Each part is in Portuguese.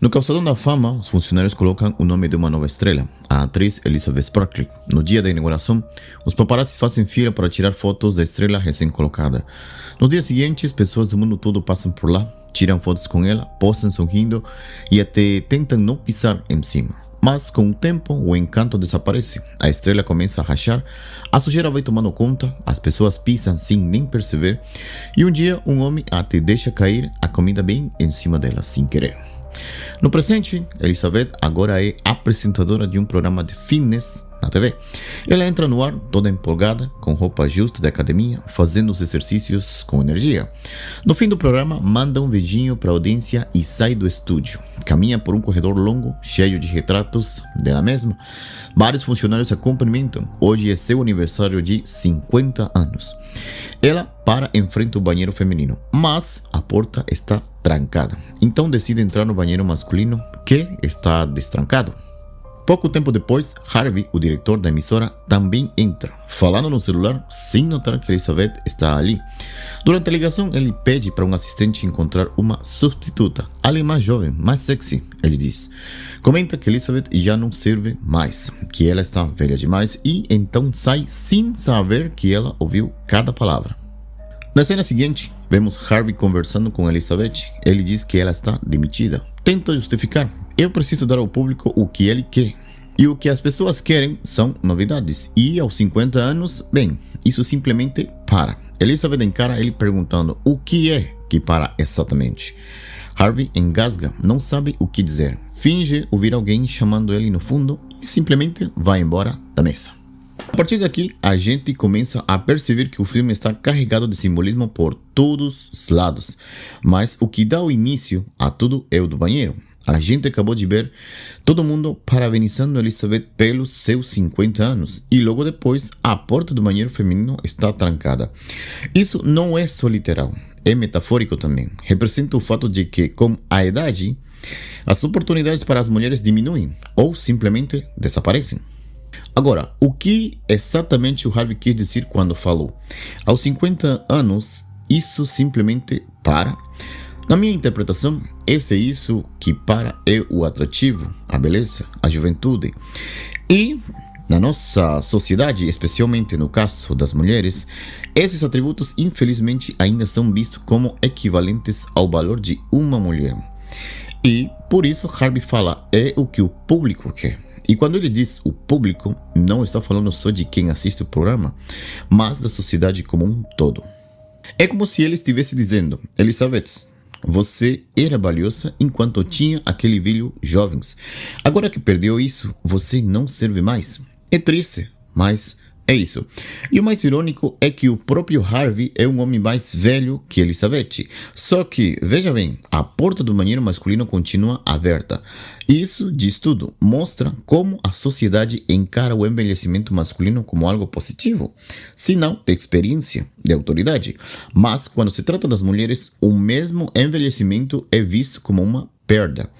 No Calçadão da Fama, os funcionários colocam o nome de uma nova estrela, a atriz Elizabeth Sparkley. No dia da inauguração, os paparazzi fazem fila para tirar fotos da estrela recém-colocada. Nos dias seguintes, pessoas do mundo todo passam por lá, tiram fotos com ela, postam sorrindo e até tentam não pisar em cima. Mas com o tempo, o encanto desaparece, a estrela começa a rachar, a sujeira vai tomando conta, as pessoas pisam sem nem perceber e um dia um homem até deixa cair a comida bem em cima dela, sem querer. No presente, Elizabeth agora é apresentadora de um programa de fitness na TV. Ela entra no ar toda empolgada, com roupa justa de academia, fazendo os exercícios com energia. No fim do programa, manda um beijinho para a audiência e sai do estúdio. Caminha por um corredor longo, cheio de retratos dela mesma. Vários funcionários a cumprimentam. Hoje é seu aniversário de 50 anos. Ela para em frente ao banheiro feminino, mas a porta está trancada. Então decide entrar no banheiro masculino, que está destrancado. Pouco tempo depois, Harvey, o diretor da emissora, também entra, falando no celular sem notar que Elizabeth está ali. Durante a ligação, ele pede para um assistente encontrar uma substituta, alguém mais jovem, mais sexy, ele diz. Comenta que Elizabeth já não serve mais, que ela está velha demais e então sai sem saber que ela ouviu cada palavra. Na cena seguinte, vemos Harvey conversando com Elizabeth. Ele diz que ela está demitida. Tenta justificar. Eu preciso dar ao público o que ele quer. E o que as pessoas querem são novidades. E aos 50 anos, bem, isso simplesmente para. Elizabeth encara ele perguntando o que é que para exatamente. Harvey engasga, não sabe o que dizer. Finge ouvir alguém chamando ele no fundo e simplesmente vai embora da mesa. A partir daqui, a gente começa a perceber que o filme está carregado de simbolismo por todos os lados. Mas o que dá o início a tudo é o do banheiro. A gente acabou de ver todo mundo parabenizando Elizabeth pelos seus 50 anos e logo depois a porta do banheiro feminino está trancada. Isso não é só literal, é metafórico também. Representa o fato de que, com a idade, as oportunidades para as mulheres diminuem ou simplesmente desaparecem. Agora, o que exatamente o Harvey quis dizer quando falou? Aos 50 anos, isso simplesmente para? Na minha interpretação, esse é isso que para é o atrativo, a beleza, a juventude. E na nossa sociedade, especialmente no caso das mulheres, esses atributos infelizmente ainda são vistos como equivalentes ao valor de uma mulher. E por isso Harvey fala, é o que o público quer. E quando ele diz o público, não está falando só de quem assiste o programa, mas da sociedade como um todo. É como se ele estivesse dizendo, Elizabeth, você era valiosa enquanto tinha aquele velho jovens. Agora que perdeu isso, você não serve mais. É triste, mas é isso. E o mais irônico é que o próprio Harvey é um homem mais velho que Elizabeth. Só que, veja bem, a porta do banheiro masculino continua aberta. Isso diz tudo, mostra como a sociedade encara o envelhecimento masculino como algo positivo, sinal de experiência, de autoridade. Mas quando se trata das mulheres, o mesmo envelhecimento é visto como uma perda.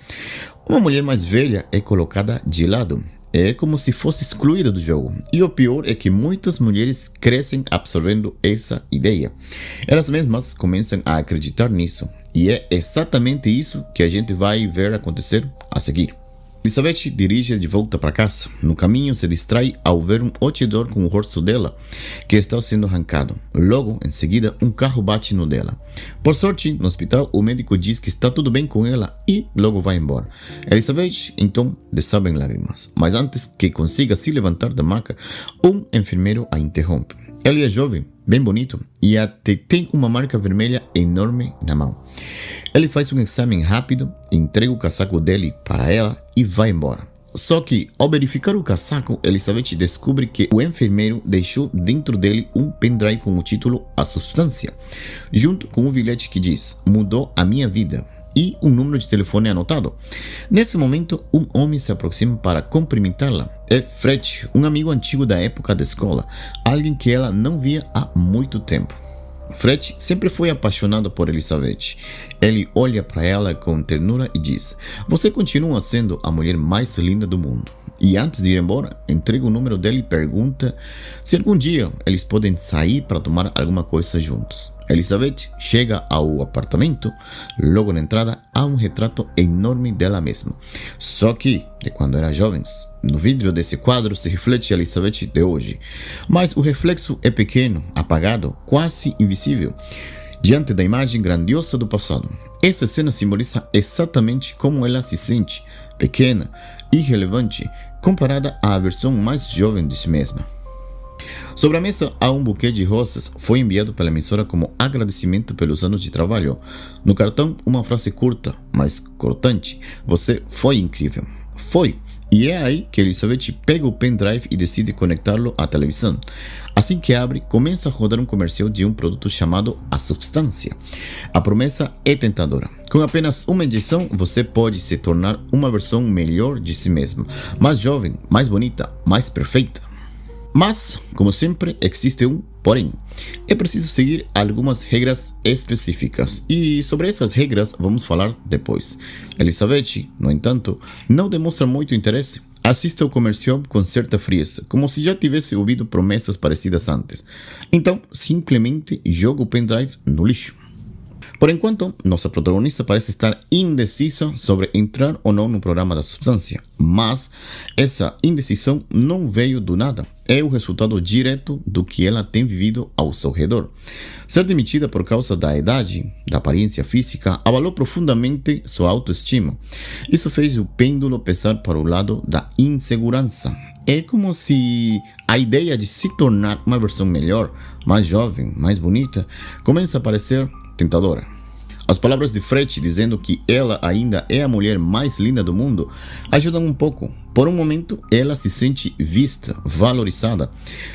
Uma mulher mais velha é colocada de lado. É como se fosse excluída do jogo. E o pior é que muitas mulheres crescem absorvendo essa ideia. Elas mesmas começam a acreditar nisso. E é exatamente isso que a gente vai ver acontecer a seguir. Elizabeth dirige de volta para casa. No caminho se distrai ao ver um outdoor com o rosto dela que está sendo arrancado. Logo, em seguida, um carro bate no dela. Por sorte, no hospital, o médico diz que está tudo bem com ela e logo vai embora. Elizabeth, então, desaba em lágrimas. Mas antes que consiga se levantar da maca, um enfermeiro a interrompe. Ele é jovem, bem bonito e até tem uma marca vermelha enorme na mão. Ele faz um exame rápido, entrega o casaco dele para ela e vai embora. Só que, ao verificar o casaco, Elizabeth descobre que o enfermeiro deixou dentro dele um pendrive com o título A Substância, junto com um bilhete que diz, mudou a minha vida, e um número de telefone anotado. Nesse momento, um homem se aproxima para cumprimentá-la. É Fred, um amigo antigo da época da escola, alguém que ela não via há muito tempo. Fred sempre foi apaixonado por Elizabeth. Ele olha para ela com ternura e diz, você continua sendo a mulher mais linda do mundo. E antes de ir embora, entrega o número dele e pergunta se algum dia eles podem sair para tomar alguma coisa juntos. Elizabeth chega ao apartamento. Logo na entrada há um retrato enorme dela mesma, só que de quando era jovens. No vidro desse quadro se reflete a Elizabeth de hoje, mas o reflexo é pequeno, apagado, quase invisível, diante da imagem grandiosa do passado. Essa cena simboliza exatamente como ela se sente, pequena, irrelevante, comparada à versão mais jovem de si mesma. Sobre a mesa há um buquê de rosas, foi enviado pela emissora como agradecimento pelos anos de trabalho. No cartão, uma frase curta, mas cortante: "Você foi incrível." Foi. E é aí que Elizabeth pega o pendrive e decide conectá-lo à televisão. Assim que abre, começa a rodar um comercial de um produto chamado A Substância. A promessa é tentadora. Com apenas uma injeção, você pode se tornar uma versão melhor de si mesmo, mais jovem, mais bonita, mais perfeita. Mas, como sempre, existe um porém. É preciso seguir algumas regras específicas, e sobre essas regras vamos falar depois. Elizabeth, no entanto, não demonstra muito interesse. Assiste ao comercial com certa frieza, como se já tivesse ouvido promessas parecidas antes. Então, simplesmente joga o pendrive no lixo. Por enquanto, nossa protagonista parece estar indecisa sobre entrar ou não no programa da Substância, mas essa indecisão não veio do nada, é o resultado direto do que ela tem vivido ao seu redor. Ser demitida por causa da idade, da aparência física, abalou profundamente sua autoestima. Isso fez o pêndulo pesar para o lado da insegurança. É como se a ideia de se tornar uma versão melhor, mais jovem, mais bonita, começa a parecer tentadora. As palavras de Fred dizendo que ela ainda é a mulher mais linda do mundo ajudam um pouco. Por um momento, ela se sente vista, valorizada.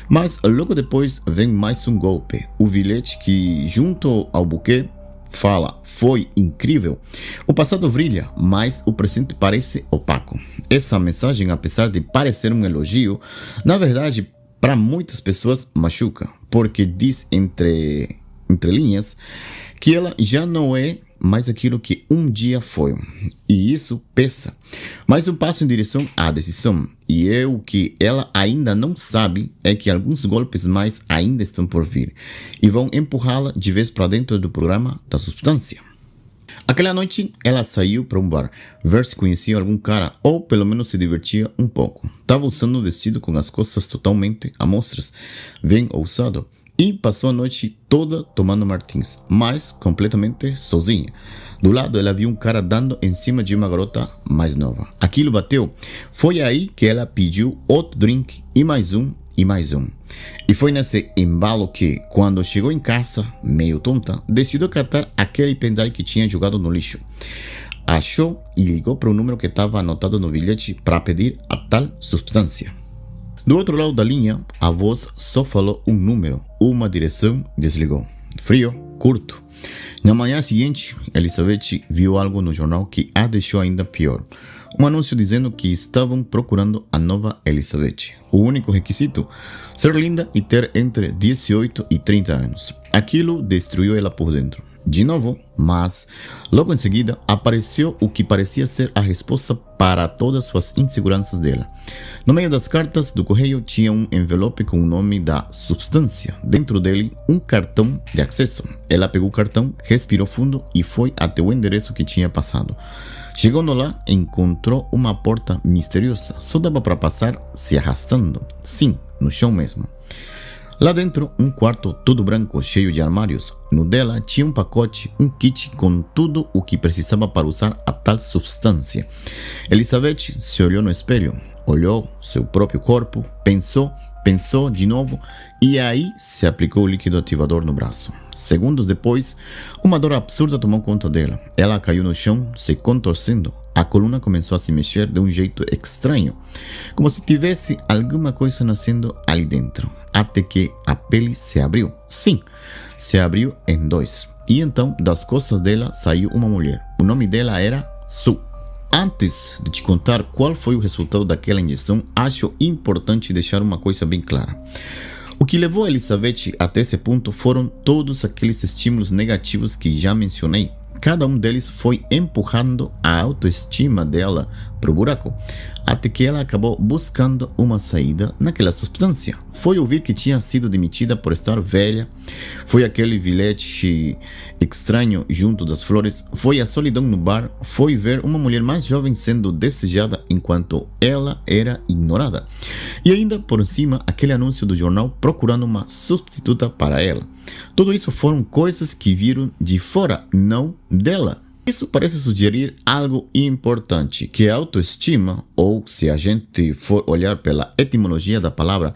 Mas logo depois vem mais um golpe. O bilhete que, junto ao buquê, fala: "Foi incrível." O passado brilha, mas o presente parece opaco. Essa mensagem, apesar de parecer um elogio, na verdade, para muitas pessoas machuca, porque diz entre linhas que ela já não é mais aquilo que um dia foi, e isso pesa. Mais um passo em direção à decisão, e é o que ela ainda não sabe, é que alguns golpes mais ainda estão por vir, e vão empurrá-la de vez para dentro do programa da Substância. Aquela noite, ela saiu para um bar, ver se conhecia algum cara, ou pelo menos se divertia um pouco. Estava usando um vestido com as costas totalmente à mostras, bem ousado, e passou a noite toda tomando martins, mas completamente sozinha. Do lado, ela viu um cara dando em cima de uma garota mais nova. Aquilo bateu. Foi aí que ela pediu outro drink, e mais um, e mais um. E foi nesse embalo que, quando chegou em casa, meio tonta, decidiu catar aquele pendrive que tinha jogado no lixo. Achou e ligou para o número que estava anotado no bilhete para pedir a tal substância. Do outro lado da linha, a voz só falou um número, uma direção e desligou. Frio, curto. Na manhã seguinte, Elizabeth viu algo no jornal que a deixou ainda pior. Um anúncio dizendo que estavam procurando a nova Elizabeth. O único requisito: ser linda e ter entre 18 e 30 anos. Aquilo destruiu ela por dentro. De novo, mas logo em seguida apareceu o que parecia ser a resposta para todas suas inseguranças dela. No meio das cartas do correio tinha um envelope com o nome da Substância. Dentro dele, um cartão de acesso. Ela pegou o cartão, respirou fundo e foi até o endereço que tinha passado. Chegando lá, encontrou uma porta misteriosa. Só dava para passar se arrastando. Sim, no chão mesmo. Lá dentro, um quarto todo branco, cheio de armários. No dela tinha um pacote, um kit com tudo o que precisava para usar a tal substância. Elizabeth se olhou no espelho, olhou seu próprio corpo, pensou de novo e aí se aplicou o líquido ativador no braço. Segundos depois, uma dor absurda tomou conta dela. Ela caiu no chão, se contorcendo. A coluna começou a se mexer de um jeito estranho, como se tivesse alguma coisa nascendo ali dentro, até que a pele se abriu. Sim, se abriu em dois. E então, das costas dela saiu uma mulher. O nome dela era Sue. Antes de te contar qual foi o resultado daquela injeção, acho importante deixar uma coisa bem clara. O que levou Elizabeth até esse ponto foram todos aqueles estímulos negativos que já mencionei. cada um deles foi empurrando a autoestima dela para o buraco, até que ela acabou buscando uma saída naquela substância. Foi ouvir que tinha sido demitida por estar velha, foi aquele bilhete estranho junto das flores, foi a solidão no bar, foi ver uma mulher mais jovem sendo desejada enquanto ela era ignorada. E ainda por cima, aquele anúncio do jornal procurando uma substituta para ela. Tudo isso foram coisas que viram de fora, não dela. Isso parece sugerir algo importante, que a autoestima, ou se a gente for olhar pela etimologia da palavra,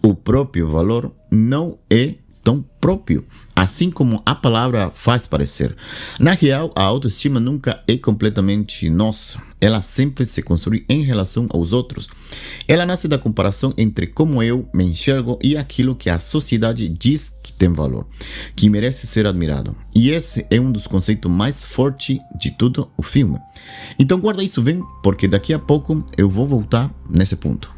o próprio valor não é tão próprio, assim como a palavra faz parecer. Na real, a autoestima nunca é completamente nossa. Ela sempre se construi em relação aos outros. Ela nasce da comparação entre como eu me enxergo e aquilo que a sociedade diz que tem valor, que merece ser admirado. E esse é um dos conceitos mais fortes de todo o filme. Então guarda isso bem, porque daqui a pouco eu vou voltar nesse ponto.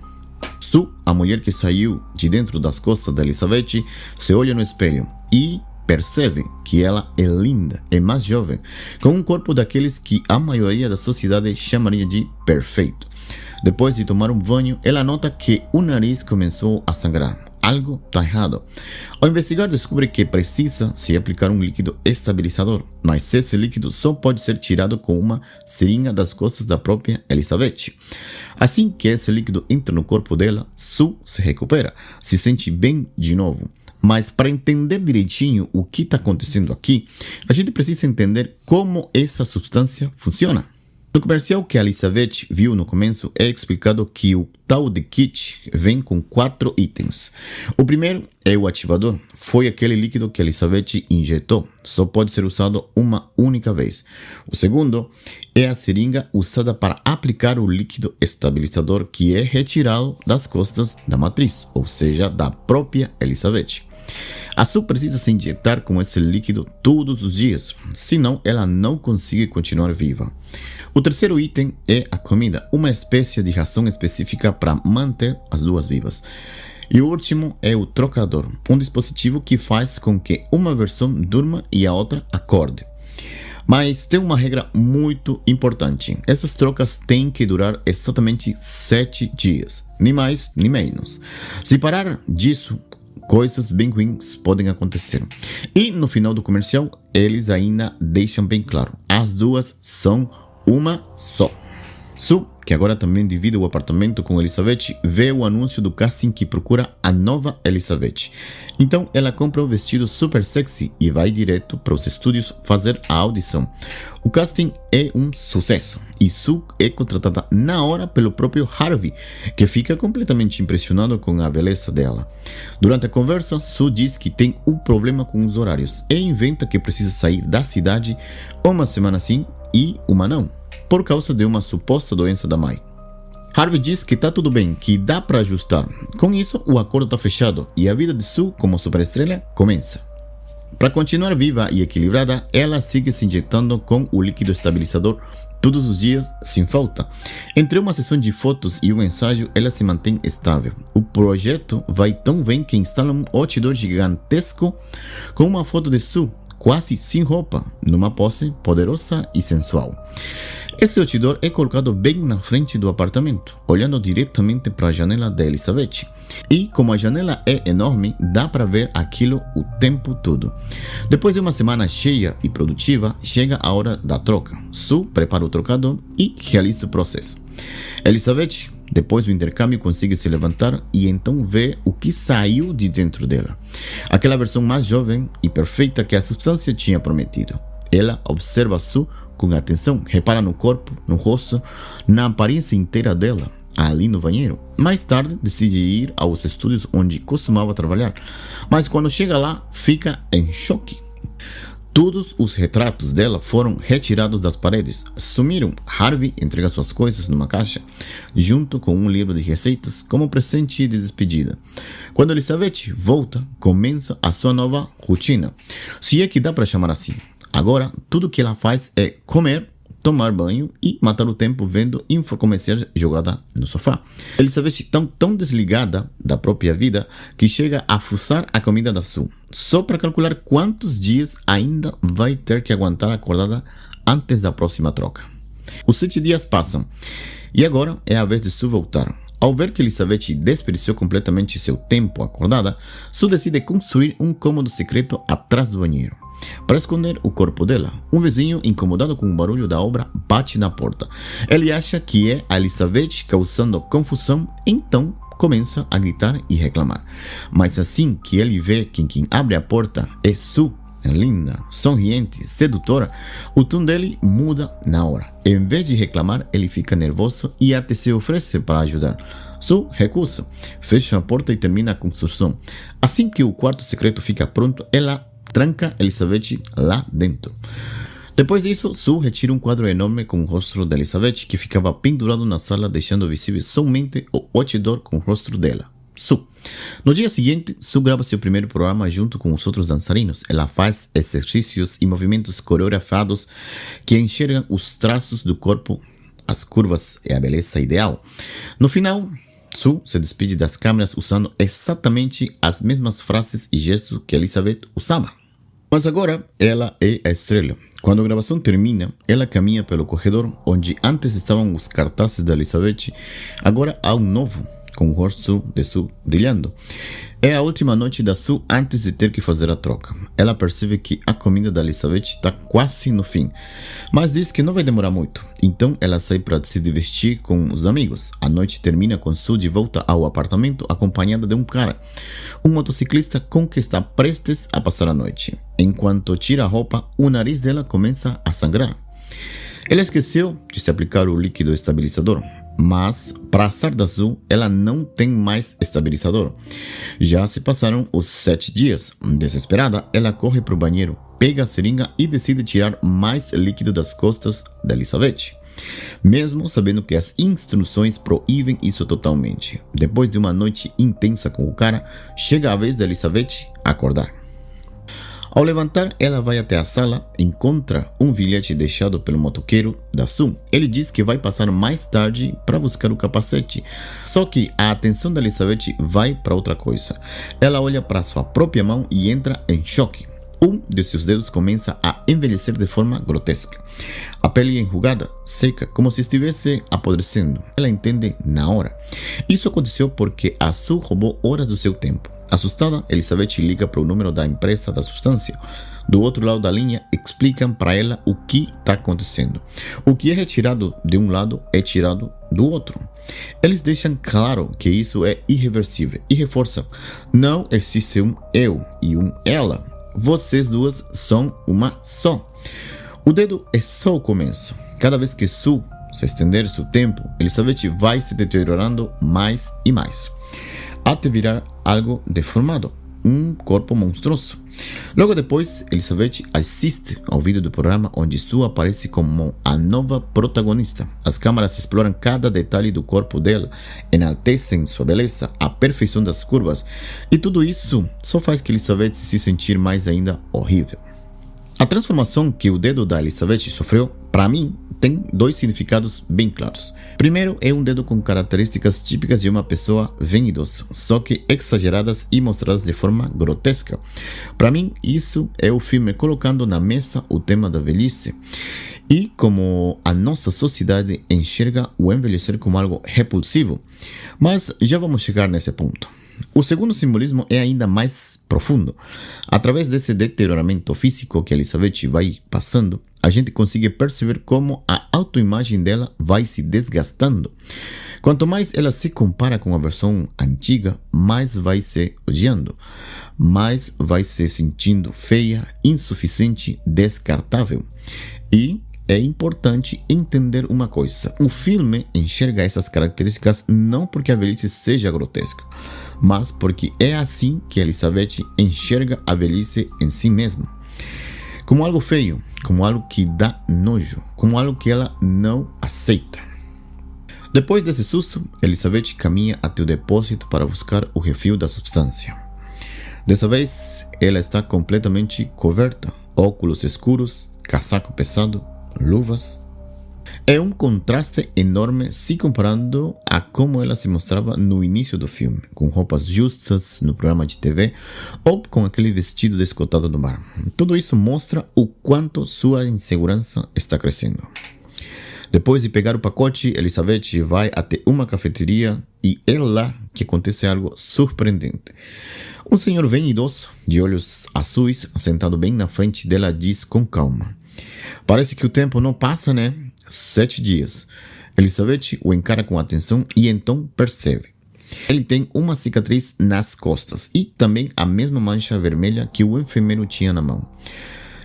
Sue, a mulher que saiu de dentro das costas da Elizabeth, se olha no espelho e percebe que ela é linda, é mais jovem, com um corpo daqueles que a maioria da sociedade chamaria de perfeito. Depois de tomar um banho, ela nota que o nariz começou a sangrar. Algo está errado. Ao investigar, descobre que precisa se aplicar um líquido estabilizador, mas esse líquido só pode ser tirado com uma seringa das costas da própria Elizabeth. Assim que esse líquido entra no corpo dela, Sue se recupera, se sente bem de novo. Mas para entender direitinho o que está acontecendo aqui, a gente precisa entender como essa substância funciona. No comercial que a Elizabeth viu no começo, é explicado que o tal de kit vem com 4 itens. O primeiro é o ativador. Foi aquele líquido que a Elizabeth injetou. Só pode ser usado uma única vez. O segundo é a seringa usada para aplicar o líquido estabilizador, que é retirado das costas da matriz, ou seja, da própria Elizabeth. A Sue precisa se injetar com esse líquido todos os dias, senão ela não consegue continuar viva. O terceiro item é a comida, uma espécie de ração específica para manter as duas vivas. E o último é o trocador, um dispositivo que faz com que uma versão durma e a outra acorde. Mas tem uma regra muito importante. Essas trocas têm que durar exatamente 7 dias, nem mais nem menos. Se parar disso, coisas bem ruins podem acontecer. E no final do comercial, eles ainda deixam bem claro: as duas são uma só. Sue, que agora também divide o apartamento com Elizabeth, vê o anúncio do casting que procura a nova Elizabeth. Então ela compra um vestido super sexy e vai direto para os estúdios fazer a audição. O casting é um sucesso e Sue é contratada na hora pelo próprio Harvey, que fica completamente impressionado com a beleza dela. Durante a conversa, Sue diz que tem um problema com os horários e inventa que precisa sair da cidade uma semana sim e uma não, por causa de uma suposta doença da mãe. Harvey diz que tá tudo bem, que dá para ajustar. Com isso, o acordo está fechado e a vida de Sue como superestrela começa. Para continuar viva e equilibrada, ela segue se injetando com o líquido estabilizador todos os dias, sem falta. Entre uma sessão de fotos e um ensaio, ela se mantém estável. O projeto vai tão bem que instala um outdoor gigantesco com uma foto de Sue, quase sem roupa, numa pose poderosa e sensual. Esse outdoor é colocado bem na frente do apartamento, olhando diretamente para a janela da Elizabeth. E como a janela é enorme, dá para ver aquilo o tempo todo. Depois de uma semana cheia e produtiva, chega a hora da troca. Sue prepara o trocador e realiza o processo. Elizabeth, depois do intercâmbio, consegue se levantar e então vê o que saiu de dentro dela. Aquela versão mais jovem e perfeita que a substância tinha prometido. Ela observa Sue com atenção, repara no corpo, no rosto, na aparência inteira dela, ali no banheiro. Mais tarde, decide ir aos estúdios onde costumava trabalhar, mas quando chega lá, fica em choque. Todos os retratos dela foram retirados das paredes, sumiram. Harvey entrega suas coisas numa caixa, junto com um livro de receitas, como presente de despedida. Quando Elizabeth volta, começa a sua nova rotina, se é que dá para chamar assim. Agora, tudo que ela faz é comer, tomar banho e matar o tempo vendo infocomerciais jogada no sofá. Elizabeth está tão desligada da própria vida que chega a fuçar a comida da Sue, só para calcular quantos dias ainda vai ter que aguentar acordada antes da próxima troca. Os 7 dias passam e agora é a vez de Sue voltar. Ao ver que Elizabeth desperdiçou completamente seu tempo acordada, Sue decide construir um cômodo secreto atrás do banheiro para esconder o corpo dela. Um vizinho, incomodado com o barulho da obra, bate na porta. Ele acha que é a Elizabeth causando confusão, então começa a gritar e reclamar. Mas assim que ele vê que quem abre a porta é Sue, linda, sorriente, sedutora, o tom dele muda na hora. Em vez de reclamar, ele fica nervoso e até se oferece para ajudar. Sue recusa, fecha a porta e termina a construção. Assim que o quarto secreto fica pronto, ela tranca Elizabeth lá dentro. Depois disso, Sue retira um quadro enorme com o rosto de Elizabeth que ficava pendurado na sala, deixando visível somente o outdoor com o rosto dela, Sue. No dia seguinte, Sue grava seu primeiro programa junto com os outros dançarinos. Ela faz exercícios e movimentos coreografados que enxergam os traços do corpo, as curvas e a beleza ideal. No final, Sue se despede das câmeras usando exatamente as mesmas frases e gestos que Elizabeth usava. Mas agora ela é a estrela. Quando a gravação termina, ela caminha pelo corredor onde antes estavam os cartazes da Elizabeth. Agora há um novo, com o rosto de Sue brilhando. É a última noite da Sue antes de ter que fazer a troca. Ela percebe que a comida da Elizabeth está quase no fim, mas diz que não vai demorar muito. Então ela sai para se divertir com os amigos. A noite termina com Sue de volta ao apartamento acompanhada de um cara, um motociclista com que está prestes a passar a noite. Enquanto tira a roupa, o nariz dela começa a sangrar. Ela esqueceu de se aplicar o líquido estabilizador, mas, para azar da Sue, ela não tem mais estabilizador. Já se passaram os 7 dias. Desesperada, ela corre para o banheiro, pega a seringa e decide tirar mais líquido das costas da Elizabeth, mesmo sabendo que as instruções proíbem isso totalmente. Depois de uma noite intensa com o cara, chega a vez da Elizabeth acordar. Ao levantar, ela vai até a sala, encontra um bilhete deixado pelo motoqueiro da Sue. Ele diz que vai passar mais tarde para buscar o capacete. Só que a atenção da Elizabeth vai para outra coisa. Ela olha para sua própria mão e entra em choque. Um de seus dedos começa a envelhecer de forma grotesca. A pele é enrugada, seca, como se estivesse apodrecendo. Ela entende na hora. Isso aconteceu porque a Sue roubou horas do seu tempo. Assustada, Elizabeth liga para o número da empresa da substância. Do outro lado da linha, explicam para ela o que está acontecendo. O que é retirado de um lado é tirado do outro. Eles deixam claro que isso é irreversível e reforçam: não existe um eu e um ela. Vocês duas são uma só. O dedo é só o começo. Cada vez que Sue se estender seu tempo, Elizabeth vai se deteriorando mais e mais, até virar algo deformado, um corpo monstruoso. Logo depois, Elizabeth assiste ao vídeo do programa onde Sue aparece como a nova protagonista. As câmeras exploram cada detalhe do corpo dela, enaltecem sua beleza, a perfeição das curvas, e tudo isso só faz que Elizabeth se sentir mais ainda horrível. A transformação que o dedo da Elizabeth sofreu, para mim, tem 2 significados bem claros. Primeiro, é um dedo com características típicas de uma pessoa vanidosa, só que exageradas e mostradas de forma grotesca. Para mim, isso é o filme colocando na mesa o tema da velhice e como a nossa sociedade enxerga o envelhecer como algo repulsivo. Mas já vamos chegar nesse ponto. O segundo simbolismo é ainda mais profundo. Através desse deterioramento físico que Elizabeth vai passando, a gente consegue perceber como a autoimagem dela vai se desgastando. Quanto mais ela se compara com a versão antiga, mais vai se odiando, mais vai se sentindo feia, insuficiente, descartável. E é importante entender uma coisa: o filme enxerga essas características não porque a velhice seja grotesca, mas porque é assim que Elizabeth enxerga a velhice em si mesma. Como algo feio, como algo que dá nojo, como algo que ela não aceita. Depois desse susto, Elizabeth caminha até o depósito para buscar o refil da substância. Dessa vez, ela está completamente coberta, óculos escuros, casaco pesado, luvas É um contraste enorme se comparando a como ela se mostrava no início do filme, com roupas justas no programa de TV ou com aquele vestido descotado no bar. Tudo isso mostra o quanto sua insegurança está crescendo. Depois de pegar o pacote, Elizabeth vai até uma cafeteria e é lá que acontece algo surpreendente. Um senhor bem idoso, de olhos azuis, sentado bem na frente dela, diz com calma: "Parece que o tempo não passa, né? 7 dias. Elizabeth o encara com atenção e então percebe. Ele tem uma cicatriz nas costas e também a mesma mancha vermelha que o enfermeiro tinha na mão.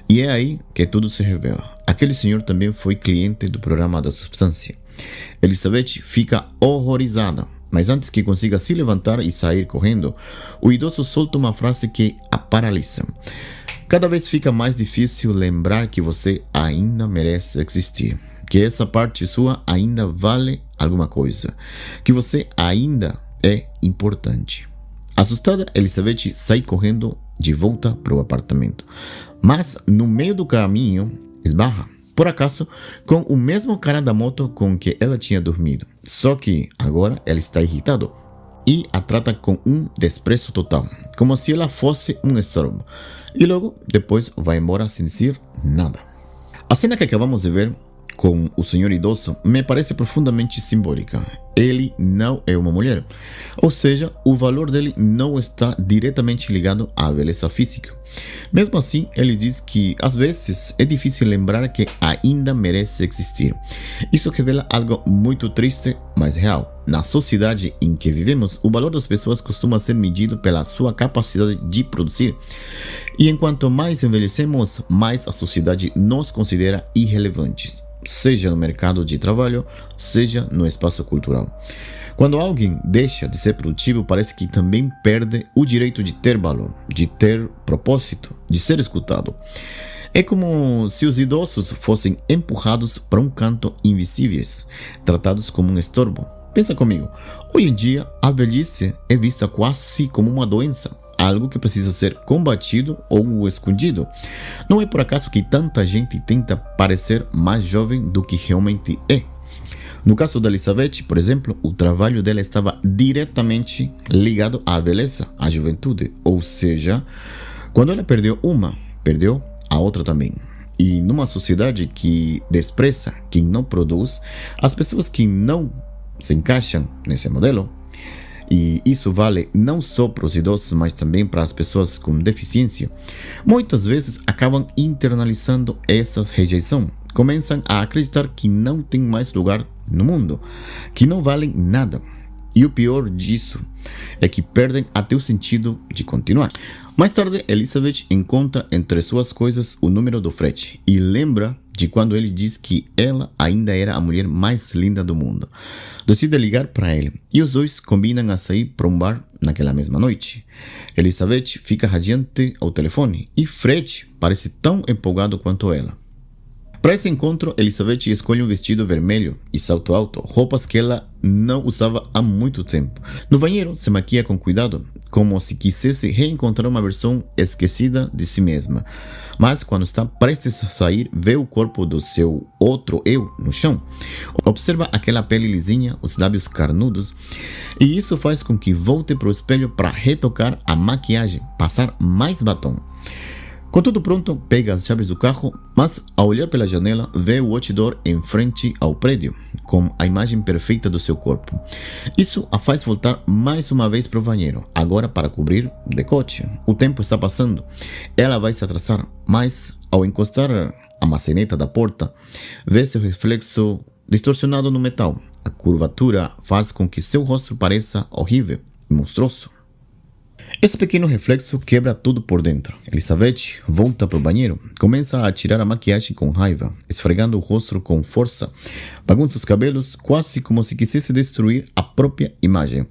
E é aí que tudo se revela. Aquele senhor também foi cliente do programa da substância. Elizabeth fica horrorizada, mas antes que consiga se levantar e sair correndo, o idoso solta uma frase que a paralisa. Cada vez fica mais difícil lembrar que você ainda merece existir, que essa parte sua ainda vale alguma coisa, que você ainda é importante." Assustada, Elizabeth sai correndo de volta para o apartamento, mas no meio do caminho esbarra, por acaso, com o mesmo cara da moto com que ela tinha dormido. Só que agora ela está irritada e a trata com um desprezo total, como se ela fosse um estorbo, e logo depois vai embora sem dizer nada. A cena que acabamos de ver com o senhor idoso me parece profundamente simbólica. Ele não é uma mulher, ou seja, o valor dele não está diretamente ligado à beleza física. Mesmo assim, ele diz que às vezes é difícil lembrar que ainda merece existir. Isso revela algo muito triste, mas real. Na sociedade em que vivemos, o valor das pessoas costuma ser medido pela sua capacidade de produzir. E enquanto mais envelhecemos, mais a sociedade nos considera irrelevantes, seja no mercado de trabalho, seja no espaço cultural. Quando alguém deixa de ser produtivo, parece que também perde o direito de ter valor, de ter propósito, de ser escutado. É como se os idosos fossem empurrados para um canto invisíveis, tratados como um estorbo. Pensa comigo, hoje em dia a velhice é vista quase como uma doença, algo que precisa ser combatido ou escondido. Não é por acaso que tanta gente tenta parecer mais jovem do que realmente é. No caso da Elizabeth, por exemplo, o trabalho dela estava diretamente ligado à beleza, à juventude. Ou seja, quando ela perdeu uma, perdeu a outra também. E numa sociedade que despreza quem não produz, as pessoas que não se encaixam nesse modelo, e isso vale não só para os idosos, mas também para as pessoas com deficiência, muitas vezes acabam internalizando essa rejeição. Começam a acreditar que não tem mais lugar no mundo, que não valem nada. E o pior disso é que perdem até o sentido de continuar. Mais tarde, Elizabeth encontra entre suas coisas o número do Fred e lembra de quando ele diz que ela ainda era a mulher mais linda do mundo. Decide ligar para ele e os dois combinam a sair para um bar naquela mesma noite. Elizabeth fica radiante ao telefone e Fred parece tão empolgado quanto ela. Para esse encontro, Elizabeth escolhe um vestido vermelho e salto alto, roupas que ela não usava há muito tempo. No banheiro, se maquia com cuidado, como se quisesse reencontrar uma versão esquecida de si mesma. Mas quando está prestes a sair, vê o corpo do seu outro eu no chão. Observa aquela pele lisinha, os lábios carnudos, e isso faz com que volte para o espelho para retocar a maquiagem, passar mais batom. Com tudo pronto, pega as chaves do carro, mas ao olhar pela janela, vê o outdoor em frente ao prédio, com a imagem perfeita do seu corpo. Isso a faz voltar mais uma vez para o banheiro, agora para cobrir o decote. O tempo está passando, ela vai se atrasar, mas ao encostar a maçaneta da porta, vê seu reflexo distorcionado no metal. A curvatura faz com que seu rosto pareça horrível e monstruoso. Esse pequeno reflexo quebra tudo por dentro. Elizabeth volta para o banheiro, começa a tirar a maquiagem com raiva, esfregando o rosto com força, bagunça os cabelos, quase como se quisesse destruir a própria imagem.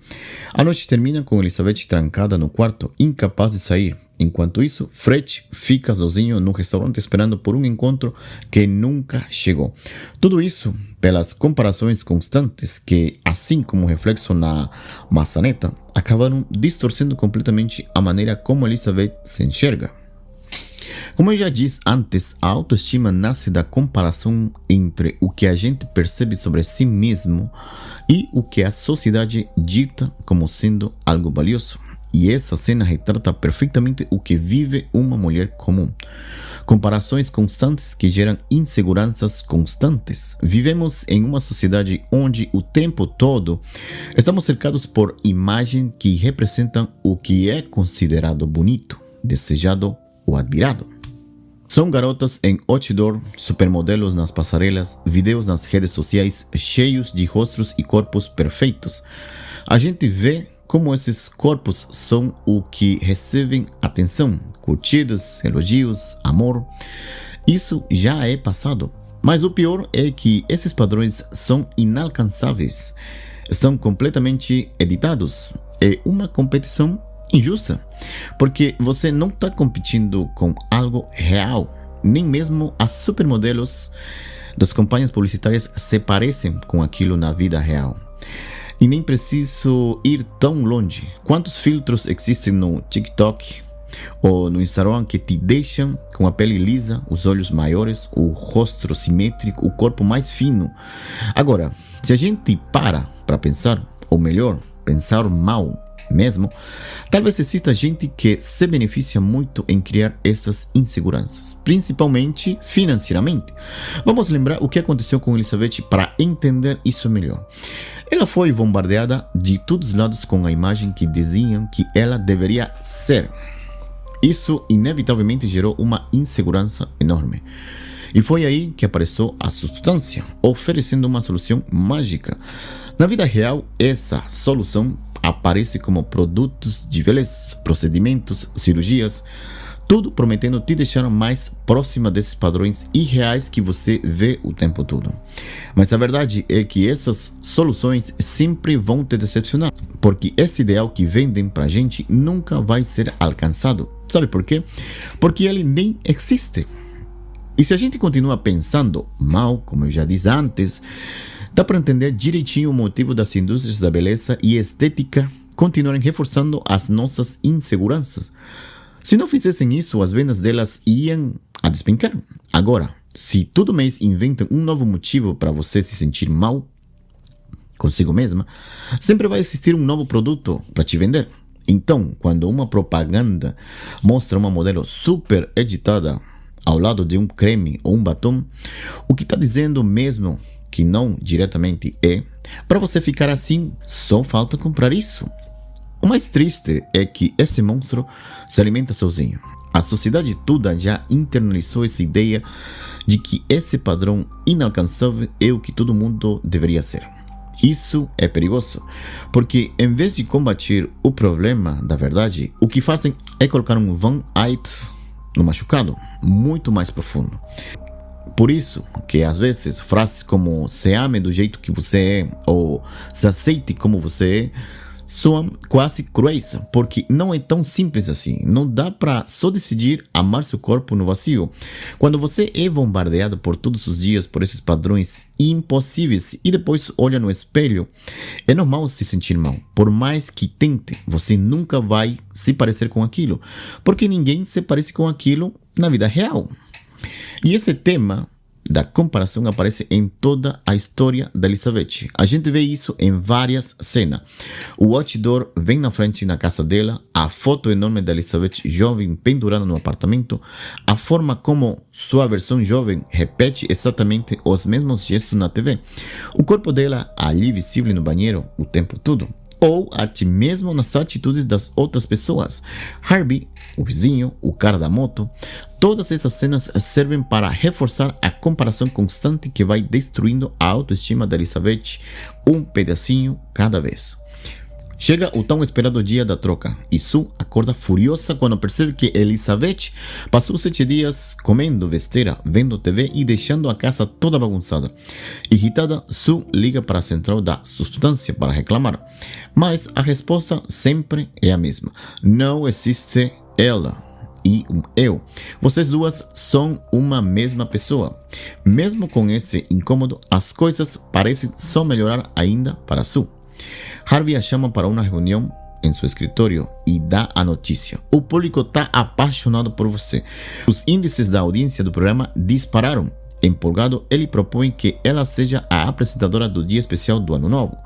A noite termina com Elizabeth trancada no quarto, incapaz de sair. Enquanto isso, Fred fica sozinho no restaurante esperando por um encontro que nunca chegou. Tudo isso pelas comparações constantes que, assim como o reflexo na maçaneta, acabaram distorcendo completamente a maneira como Elizabeth se enxerga. Como eu já disse antes, a autoestima nasce da comparação entre o que a gente percebe sobre si mesmo e o que a sociedade dita como sendo algo valioso. E essa cena retrata perfeitamente o que vive uma mulher comum. Comparações constantes que geram inseguranças constantes. Vivemos em uma sociedade onde o tempo todo estamos cercados por imagens que representam o que é considerado bonito, desejado ou admirado. São garotas em outdoor, supermodelos nas passarelas, vídeos nas redes sociais cheios de rostos e corpos perfeitos. A gente vê como esses corpos são o que recebem atenção, curtidas, elogios, amor. Isso já é passado. Mas o pior é que esses padrões são inalcançáveis. Estão completamente editados. É uma competição injusta, porque você não está competindo com algo real. Nem mesmo as supermodelos das campanhas publicitárias se parecem com aquilo na vida real. E nem preciso ir tão longe. Quantos filtros existem no TikTok ou no Instagram que te deixam com a pele lisa, os olhos maiores, o rosto simétrico, o corpo mais fino? Agora, se a gente para pensar, ou melhor, pensar mal mesmo, talvez exista gente que se beneficia muito em criar essas inseguranças, principalmente financeiramente. Vamos lembrar o que aconteceu com Elizabeth para entender isso melhor. Ela foi bombardeada de todos os lados com a imagem que diziam que ela deveria ser. Isso inevitavelmente gerou uma insegurança enorme. E foi aí que apareceu a substância, oferecendo uma solução mágica. Na vida real, essa solução aparece como produtos de beleza, procedimentos, cirurgias, tudo prometendo te deixar mais próxima desses padrões irreais que você vê o tempo todo. Mas a verdade é que essas soluções sempre vão te decepcionar, porque esse ideal que vendem pra gente nunca vai ser alcançado. Sabe por quê? Porque ele nem existe. E se a gente continua pensando mal, como eu já disse antes, dá para entender direitinho o motivo das indústrias da beleza e estética continuarem reforçando as nossas inseguranças. Se não fizessem isso, as vendas delas iam a despencar. Agora, se todo mês inventam um novo motivo para você se sentir mal consigo mesma, sempre vai existir um novo produto para te vender. Então, quando uma propaganda mostra uma modelo super editada ao lado de um creme ou um batom, o que está dizendo mesmo que não diretamente é, para você ficar assim, só falta comprar isso. O mais triste é que esse monstro se alimenta sozinho. A sociedade toda já internalizou essa ideia de que esse padrão inalcançável é o que todo mundo deveria ser. Isso é perigoso, porque em vez de combater o problema da verdade, o que fazem é colocar um Van-Eyck no machucado, muito mais profundo. Por isso que às vezes frases como se ame do jeito que você é ou se aceite como você é soam quase cruéis, porque não é tão simples assim. Não dá para só decidir amar seu corpo no vazio. Quando você é bombardeado por todos os dias por esses padrões impossíveis e depois olha no espelho, é normal se sentir mal. Por mais que tente, você nunca vai se parecer com aquilo, porque ninguém se parece com aquilo na vida real. E esse tema da comparação aparece em toda a história da Elizabeth. A gente vê isso em várias cenas. O outdoor vem na frente na casa dela, a foto enorme da Elizabeth jovem pendurada no apartamento, a forma como sua versão jovem repete exatamente os mesmos gestos na TV, o corpo dela ali visível no banheiro o tempo todo, ou até mesmo nas atitudes das outras pessoas. Harvey, o vizinho, o cara da moto, todas essas cenas servem para reforçar a comparação constante que vai destruindo a autoestima da Elizabeth um pedacinho cada vez. Chega o tão esperado dia da troca e Sue acorda furiosa quando percebe que Elizabeth passou 7 dias comendo besteira, vendo TV e deixando a casa toda bagunçada. Irritada, Sue liga para a central da substância para reclamar, mas a resposta sempre é a mesma: não existe ela e eu. Vocês duas são uma mesma pessoa. Mesmo com esse incômodo, as coisas parecem só melhorar ainda para Sue. Harvey a chama para uma reunião em seu escritório e dá a notícia. O público está apaixonado por você. Os índices da audiência do programa dispararam. Empolgado, ele propõe que ela seja a apresentadora do Dia Especial do Ano Novo,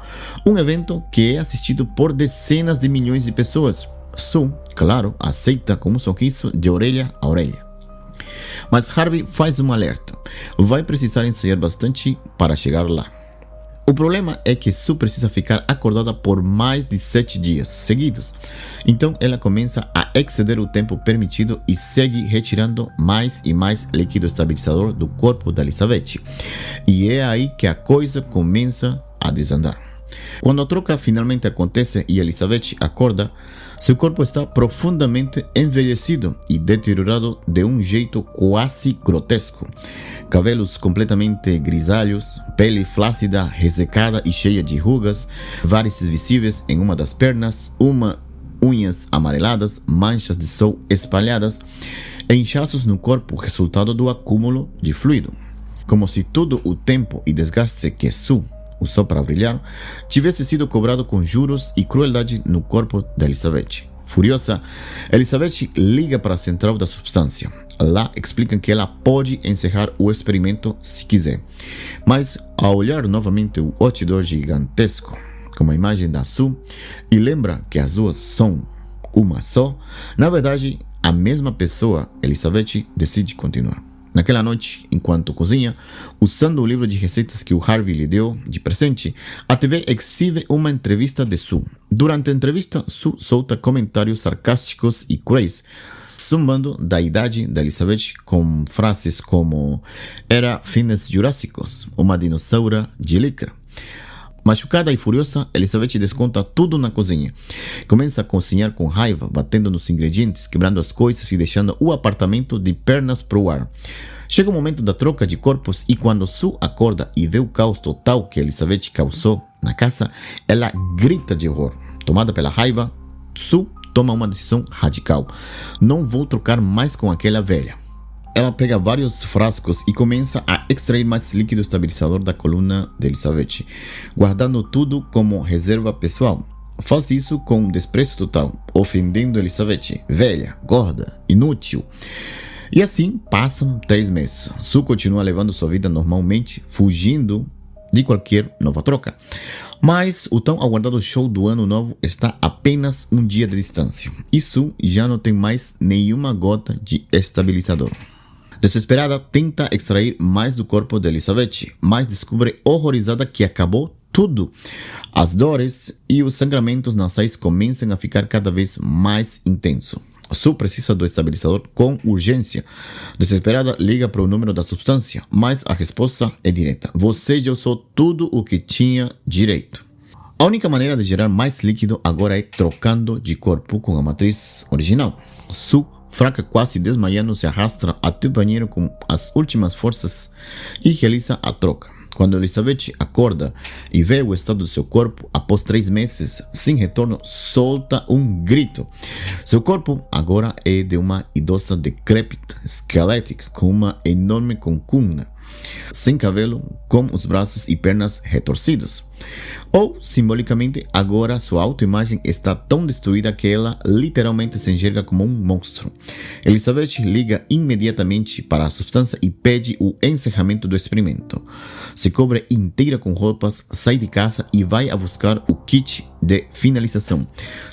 um evento que é assistido por dezenas de milhões de pessoas. Sue, claro, aceita com um sorriso de orelha a orelha. Mas Harvey faz um alerta. Vai precisar ensaiar bastante para chegar lá. O problema é que Sue precisa ficar acordada por mais de 7 dias seguidos. Então ela começa a exceder o tempo permitido e segue retirando mais e mais líquido estabilizador do corpo da Elizabeth. E é aí que a coisa começa a desandar. Quando a troca finalmente acontece e Elizabeth acorda, seu corpo está profundamente envelhecido e deteriorado de um jeito quase grotesco. Cabelos completamente grisalhos, pele flácida, ressecada e cheia de rugas, varizes visíveis em uma das pernas, unhas amareladas, manchas de sol espalhadas e inchaços no corpo resultado do acúmulo de fluido. Como se todo o tempo e desgaste que Sue usou para brilhar tivesse sido cobrado com juros e crueldade no corpo de Elizabeth. Furiosa, Elizabeth liga para a central da substância. Lá explicam que ela pode encerrar o experimento se quiser. Mas ao olhar novamente o outdoor gigantesco com a imagem da Sue e lembra que as duas são uma só, na verdade a mesma pessoa, Elizabeth decide continuar. Naquela noite, enquanto cozinha, usando o livro de receitas que o Harvey lhe deu de presente, a TV exibe uma entrevista de Sue. Durante a entrevista, Sue solta comentários sarcásticos e cruéis, zumbando da idade da Elizabeth com frases como "era fins jurássicos, uma dinossauro de licra". Machucada e furiosa, Elizabeth desconta tudo na cozinha. Começa a cozinhar com raiva, batendo nos ingredientes, quebrando as coisas e deixando o apartamento de pernas pro ar. Chega o momento da troca de corpos e quando Sue acorda e vê o caos total que Elizabeth causou na casa, ela grita de horror. Tomada pela raiva, Sue toma uma decisão radical. Não vou trocar mais com aquela velha. Ela pega vários frascos e começa a extrair mais líquido estabilizador da coluna de Elizabeth, guardando tudo como reserva pessoal. Faz isso com um desprezo total, ofendendo Elizabeth, velha, gorda, inútil. E assim passam 3 meses. Sue continua levando sua vida normalmente, fugindo de qualquer nova troca. Mas o tão aguardado show do ano novo está a apenas um dia de distância. E Sue já não tem mais nenhuma gota de estabilizador. Desesperada, tenta extrair mais do corpo de Elizabeth, mas descobre horrorizada que acabou tudo. As dores e os sangramentos nasais começam a ficar cada vez mais intensos. Sue precisa do estabilizador com urgência. Desesperada, liga para o número da substância, mas a resposta é direta. Você já usou tudo o que tinha direito. A única maneira de gerar mais líquido agora é trocando de corpo com a matriz original. Sue, fraca, quase desmaiando, se arrasta até o banheiro com as últimas forças e realiza a troca. Quando Elizabeth acorda e vê o estado do seu corpo após 3 meses sem retorno, solta um grito. Seu corpo agora é de uma idosa decrépita, esquelética, com uma enorme concuna, sem cabelo, com os braços e pernas retorcidos. Ou, simbolicamente, agora sua autoimagem está tão destruída que ela literalmente se enxerga como um monstro. Elizabeth liga imediatamente para a substância e pede o encerramento do experimento. Se cobre inteira com roupas, sai de casa e vai a buscar o kit de finalização.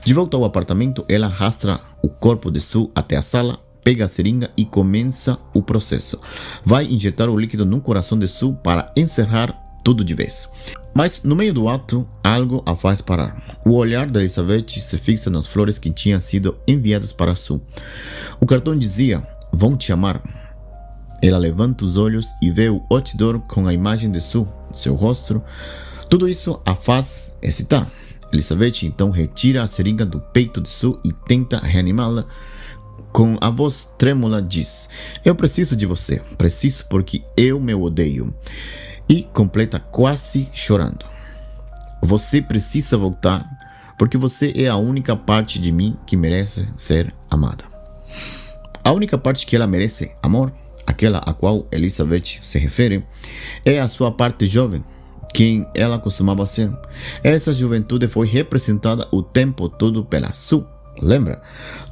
De volta ao apartamento, ela arrasta o corpo de Sue até a sala, pega a seringa e começa o processo. Vai injetar o líquido no coração de Sue para encerrar tudo de vez. Mas no meio do ato, algo a faz parar. O olhar da Elizabeth se fixa nas flores que tinham sido enviadas para Sue. O cartão dizia: "Vão te amar". Ela levanta os olhos e vê o outdoor com a imagem de Sue, seu rosto. Tudo isso a faz excitar. Elizabeth então retira a seringa do peito de Sue e tenta reanimá-la. Com a voz trêmula diz: "Eu preciso de você, preciso porque eu me odeio". E completa quase chorando: "Você precisa voltar, porque você é a única parte de mim que merece ser amada". A única parte que ela merece amor, aquela a qual Elizabeth se refere, é a sua parte jovem, quem ela costumava ser. Essa juventude foi representada o tempo todo pela Sue. Lembra?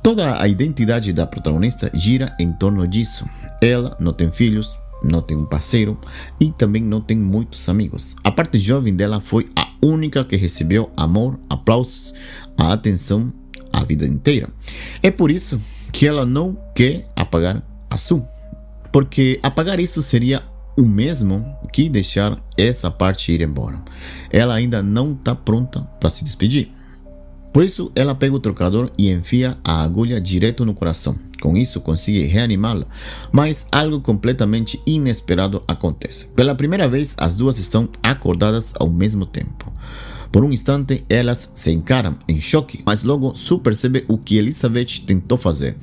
Toda a identidade da protagonista gira em torno disso. Ela não tem filhos, não tem um parceiro e também não tem muitos amigos. A parte jovem dela foi a única que recebeu amor, aplausos, a atenção a vida inteira. É por isso que ela não quer apagar a Sue, porque apagar isso seria o mesmo que deixar essa parte ir embora. Ela ainda não está pronta para se despedir. Por isso, ela pega o trocador e enfia a agulha direto no coração. Com isso, consegue reanimá-la, mas algo completamente inesperado acontece. Pela primeira vez, as duas estão acordadas ao mesmo tempo. Por um instante, elas se encaram em choque, mas logo Sue percebe o que Elizabeth tentou fazer.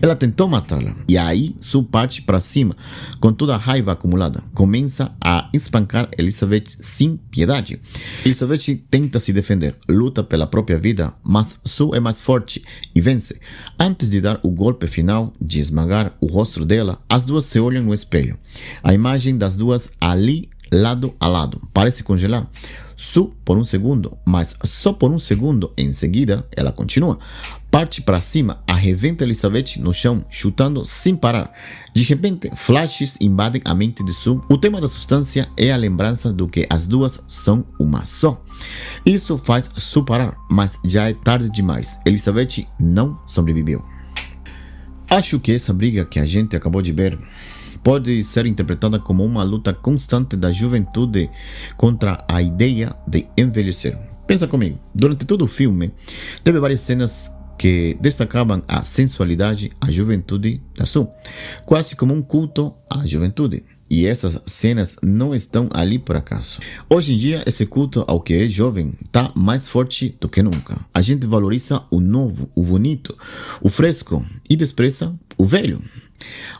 Ela tentou matá-la, e aí Sue parte para cima, com toda a raiva acumulada. Começa a espancar Elizabeth sem piedade. Elizabeth tenta se defender, luta pela própria vida, mas Sue é mais forte e vence. Antes de dar o golpe final, de esmagar o rosto dela, as duas se olham no espelho. A imagem das duas ali, lado a lado, parece congelar. Sue por um segundo, mas só por um segundo. Em seguida, ela continua. Parte para cima, arrebenta Elizabeth no chão, chutando sem parar. De repente, flashes invadem a mente de Sue. O tema da substância é a lembrança do que as duas são uma só. Isso faz Sue parar, mas já é tarde demais. Elizabeth não sobreviveu. Acho que essa briga que a gente acabou de ver pode ser interpretada como uma luta constante da juventude contra a ideia de envelhecer. Pensa comigo, durante todo o filme, teve várias cenas que destacavam a sensualidade, a juventude da Sue, quase como um culto à juventude. E essas cenas não estão ali por acaso. Hoje em dia, esse culto ao que é jovem está mais forte do que nunca. A gente valoriza o novo, o bonito, o fresco e despreza o velho.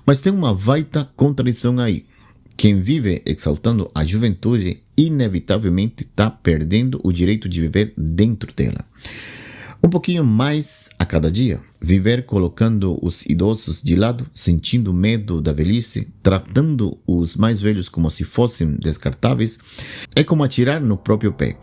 Mas tem uma baita contradição aí. Quem vive exaltando a juventude inevitavelmente está perdendo o direito de viver dentro dela. Um pouquinho mais a cada dia, viver colocando os idosos de lado, sentindo medo da velhice, tratando os mais velhos como se fossem descartáveis, é como atirar no próprio pé.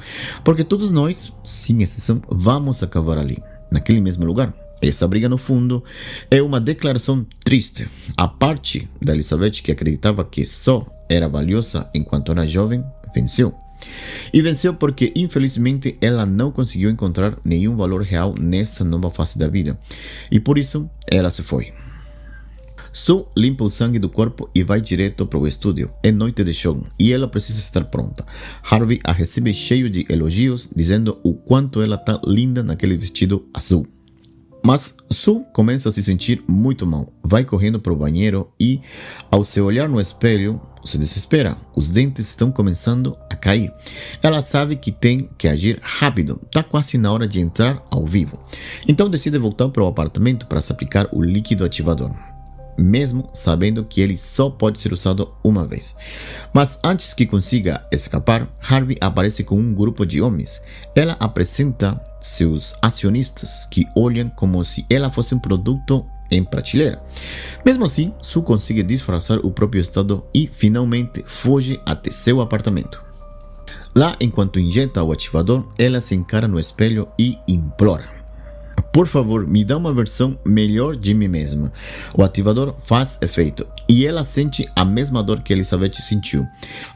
Porque todos nós, sem exceção, vamos acabar ali, naquele mesmo lugar. Essa briga, no fundo, é uma declaração triste. A parte da Elizabeth que acreditava que só era valiosa enquanto era jovem, venceu. E venceu porque, infelizmente, ela não conseguiu encontrar nenhum valor real nessa nova fase da vida. E por isso, ela se foi. Sue limpa o sangue do corpo e vai direto para o estúdio. É noite de show e ela precisa estar pronta. Harvey a recebe cheio de elogios, dizendo o quanto ela está linda naquele vestido azul. Mas Sue começa a se sentir muito mal. Vai correndo para o banheiro e, ao se olhar no espelho, se desespera. Os dentes estão começando a cair. Ela sabe que tem que agir rápido. Está quase na hora de entrar ao vivo. Então decide voltar para o apartamento para se aplicar o líquido ativador, mesmo sabendo que ele só pode ser usado uma vez. Mas antes que consiga escapar, Harvey aparece com um grupo de homens. Ela apresenta seus acionistas, que olham como se ela fosse um produto em prateleira. Mesmo assim, Sue consegue disfarçar o próprio estado e finalmente foge até seu apartamento. Lá, enquanto injeta o ativador, ela se encara no espelho e implora: por favor, me dá uma versão melhor de mim mesma. O ativador faz efeito e ela sente a mesma dor que Elizabeth sentiu.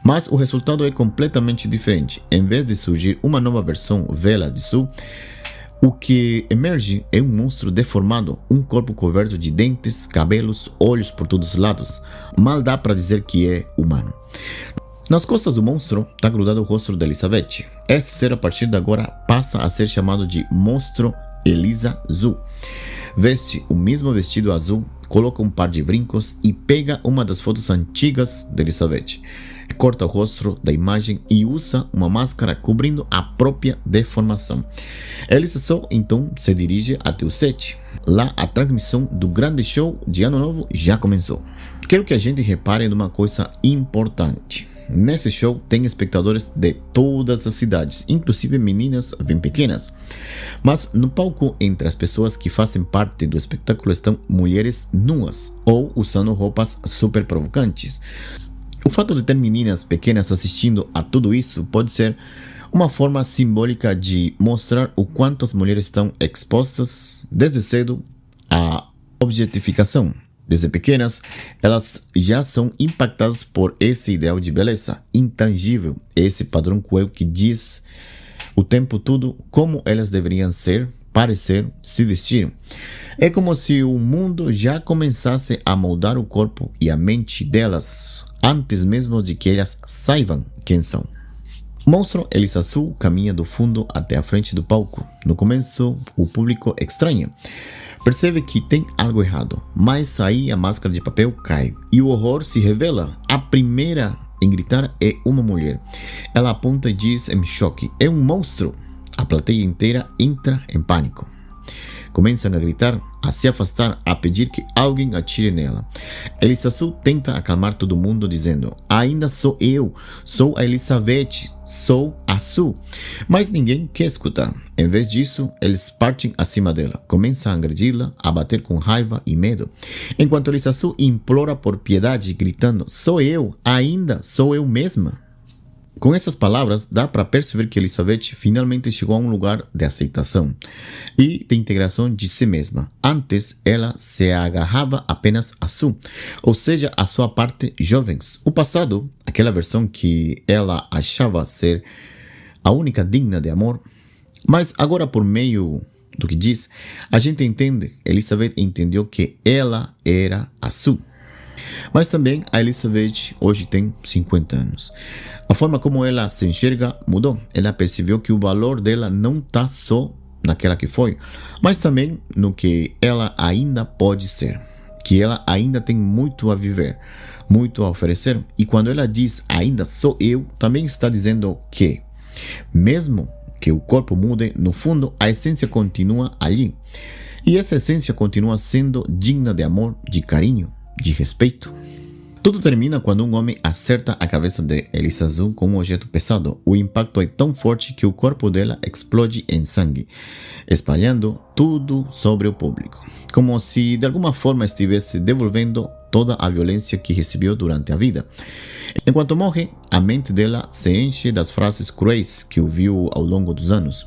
Mas o resultado é completamente diferente. Em vez de surgir uma nova versão velha de Sue, o que emerge é um monstro deformado, um corpo coberto de dentes, cabelos, olhos por todos os lados. Mal dá para dizer que é humano. Nas costas do monstro está grudado o rosto de Elizabeth. Esse ser, a partir de agora, passa a ser chamado de Monstro Eliza Sue. Veste o mesmo vestido azul, coloca um par de brincos e pega uma das fotos antigas de Elizabeth. Corta o rosto da imagem e usa uma máscara cobrindo a própria deformação. Elisa Sue então se dirige até o set. Lá, a transmissão do grande show de Ano Novo já começou. Quero que a gente repare numa coisa importante. Nesse show tem espectadores de todas as cidades, inclusive meninas bem pequenas. Mas no palco, entre as pessoas que fazem parte do espetáculo, estão mulheres nuas ou usando roupas super provocantes. O fato de ter meninas pequenas assistindo a tudo isso pode ser uma forma simbólica de mostrar o quanto as mulheres estão expostas desde cedo à objetificação. Desde pequenas, elas já são impactadas por esse ideal de beleza intangível, esse padrão cruel que diz o tempo todo como elas deveriam ser, parecer, se vestir. É como se o mundo já começasse a moldar o corpo e a mente delas antes mesmo de que elas saibam quem são. O monstro Elisa Su caminha do fundo até a frente do palco. No começo, o público estranha. Percebe que tem algo errado, mas aí a máscara de papel cai e o horror se revela. A primeira em gritar é uma mulher. Ela aponta e diz em choque: "É um monstro!" A plateia inteira entra em pânico. Começam a gritar, a se afastar, a pedir que alguém atire nela. Elisa Su tenta acalmar todo mundo dizendo: "Ainda sou eu, sou a Elizabeth, sou a Su." Mas ninguém quer escutar. Em vez disso, eles partem acima dela, começam a agredi-la, a bater com raiva e medo. Enquanto Elisa Su implora por piedade, gritando: "Sou eu, ainda sou eu mesma." Com essas palavras, dá para perceber que Elizabeth finalmente chegou a um lugar de aceitação e de integração de si mesma. Antes, ela se agarrava apenas a Su, ou seja, a sua parte jovens. O passado, aquela versão que ela achava ser a única digna de amor. Mas agora, por meio do que diz, a gente entende, Elizabeth entendeu que ela era a Su. Mas também a Elizabeth hoje tem 50 anos. A forma como ela se enxerga mudou. Ela percebeu que o valor dela não está só naquela que foi, mas também no que ela ainda pode ser. Que ela ainda tem muito a viver, muito a oferecer. E quando ela diz "ainda sou eu", também está dizendo que, mesmo que o corpo mude, no fundo a essência continua ali. E essa essência continua sendo digna de amor, de carinho, de respeito. Tudo termina quando um homem acerta a cabeça de Elisa Su com um objeto pesado. O impacto é tão forte que o corpo dela explode em sangue, espalhando tudo sobre o público, como se de alguma forma estivesse devolvendo toda a violência que recebeu durante a vida. Enquanto morre, a mente dela se enche das frases cruéis que ouviu ao longo dos anos.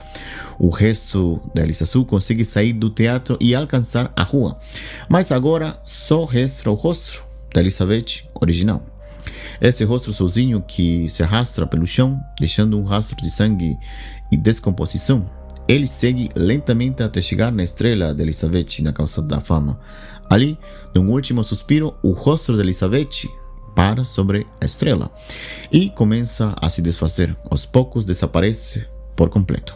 O resto de Elisa Su consegue sair do teatro e alcançar a rua, mas agora só resta o rosto da Elizabeth original. Esse rosto sozinho que se arrasta pelo chão, deixando um rastro de sangue e descomposição. Ele segue lentamente até chegar na estrela de Elizabeth na calçada da fama. Ali, num último suspiro, o rosto de Elizabeth para sobre a estrela e começa a se desfazer. Aos poucos desaparece por completo.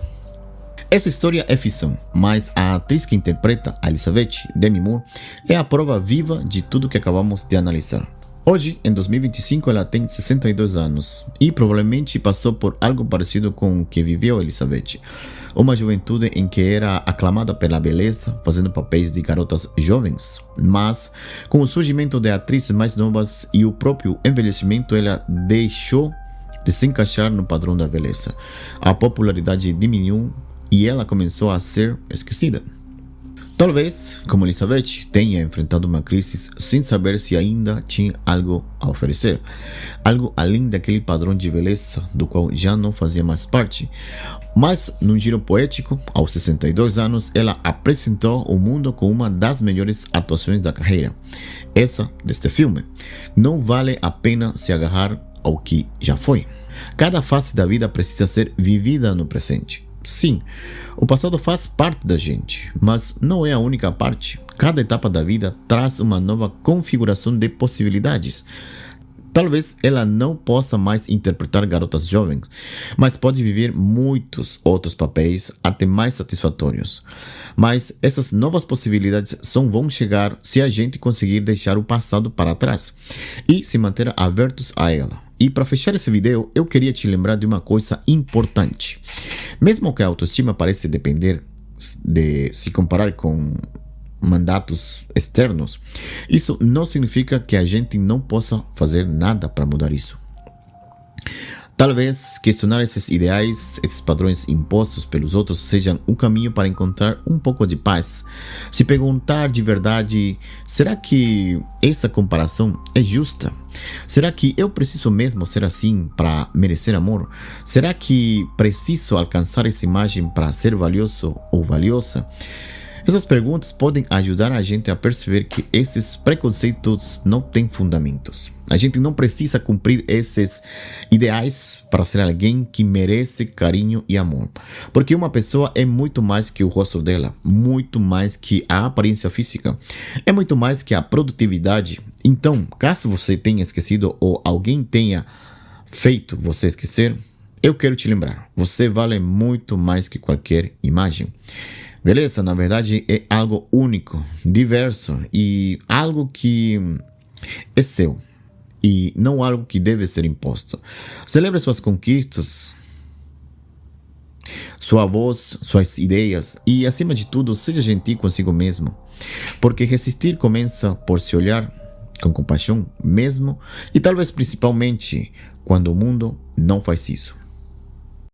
Essa história é ficção, mas a atriz que interpreta a Elizabeth, Demi Moore, é a prova viva de tudo que acabamos de analisar. Hoje, em 2025, ela tem 62 anos e provavelmente passou por algo parecido com o que viveu Elizabeth. Uma juventude em que era aclamada pela beleza, fazendo papéis de garotas jovens, mas com o surgimento de atrizes mais novas e o próprio envelhecimento, ela deixou de se encaixar no padrão da beleza. A popularidade diminuiu e ela começou a ser esquecida. Talvez, como Elizabeth, tenha enfrentado uma crise sem saber se ainda tinha algo a oferecer. Algo além daquele padrão de beleza do qual já não fazia mais parte. Mas, num giro poético, aos 62 anos, ela apresentou o mundo com uma das melhores atuações da carreira. Essa deste filme. Não vale a pena se agarrar ao que já foi. Cada fase da vida precisa ser vivida no presente. Sim, o passado faz parte da gente, mas não é a única parte. Cada etapa da vida traz uma nova configuração de possibilidades. Talvez ela não possa mais interpretar garotas jovens, mas pode viver muitos outros papéis até mais satisfatórios. Mas essas novas possibilidades só vão chegar se a gente conseguir deixar o passado para trás e se manter abertos a ela. E para fechar esse vídeo, eu queria te lembrar de uma coisa importante. Mesmo que a autoestima pareça depender de se comparar com mandatos externos, isso não significa que a gente não possa fazer nada para mudar isso. Talvez questionar esses ideais, esses padrões impostos pelos outros, sejam um caminho para encontrar um pouco de paz. Se perguntar de verdade, será que essa comparação é justa? Será que eu preciso mesmo ser assim para merecer amor? Será que preciso alcançar essa imagem para ser valioso ou valiosa? Essas perguntas podem ajudar a gente a perceber que esses preconceitos não têm fundamentos. A gente não precisa cumprir esses ideais para ser alguém que merece carinho e amor. Porque uma pessoa é muito mais que o rosto dela, muito mais que a aparência física, é muito mais que a produtividade. Então, caso você tenha esquecido ou alguém tenha feito você esquecer, eu quero te lembrar, você vale muito mais que qualquer imagem. Beleza? Na verdade, é algo único, diverso e algo que é seu e não algo que deve ser imposto. Celebre suas conquistas, sua voz, suas ideias e, acima de tudo, seja gentil consigo mesmo, porque resistir começa por se olhar com compaixão mesmo e talvez principalmente quando o mundo não faz isso.